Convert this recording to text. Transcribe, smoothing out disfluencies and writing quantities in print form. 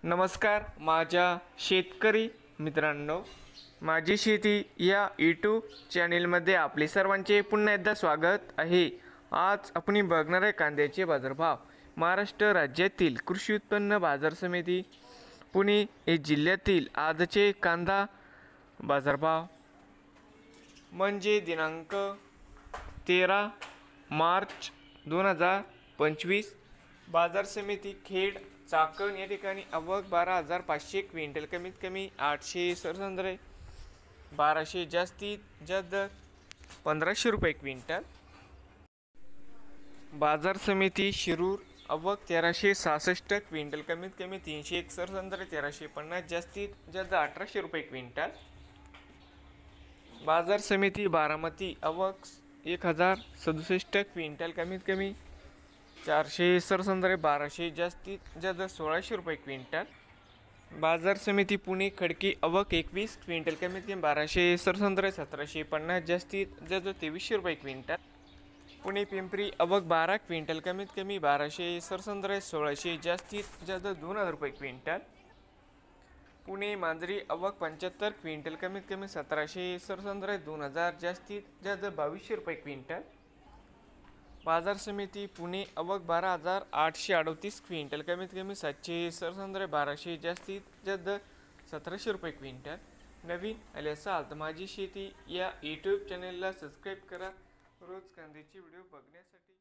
नमस्कार माझ्या शेतकरी मित्रांनो, माझी शेती या यूट्यूब चॅनेलमध्ये आपले सर्वांचे पुन्हा एकदा स्वागत आहे। आज आपण बघणार आहे कांद्याचे बाजारभाव। महाराष्ट्र राज्यातील कृषी उत्पन्न बाजार समिती पुणे या जिल्ह्यातील आजचे कांदा बाजारभाव म्हणजे दिनांक 13 मार्च 2025। बाजार समिती खेड चाकण या ठिकाणी आवक 12,500 क्विंटल, कमीत कमी 800 सरसंद्रे, 1200 जास्तीत जास्त 1500 रुपये क्विंटल। बाजार समिती शिरूर आवक 1366 क्विंटल, कमीत कमी 301 सरसंद्रे, 1350 जास्तीत जास्त 1800 रुपये क्विंटल। बाजार समिती बारामती आवक 1067 क्विंटल, कमीत कमी 400 सरसंद्रे, 1200 जास्तीत जास्त 1600 रुपये क्विंटल। बाजार समिती पुणे खडकी आवक 21 क्विंटल, कमीत कमी 1200 सरसंद्रे, 1750 जास्तीत जास्त 2300 रुपये क्विंटल। पुणे पिंपरी आवक 12 क्विंटल, कमीत कमी 1200 सरसंद्रे, 1600 जास्तीत जास्त 2000 रुपये क्विंटल। पुणे मांजरी आवक 75 क्विंटल, कमीत कमी 1700 सरसंद्रे, 2000 जास्तीत जास्त 2200 रुपये क्विंटल। बाजार समिती पुणे आवक 12,838 क्विंटल, कमीत कमी 700 सरसंद्रे, 1200 जास्तीत जास्त 1700 रुपये क्विंटल। नवीन आले असाल तर माझी शेती या यूट्यूब चॅनेलला सबस्क्राईब करा रोज कांद्याचे व्हिडिओ बघण्यासाठी।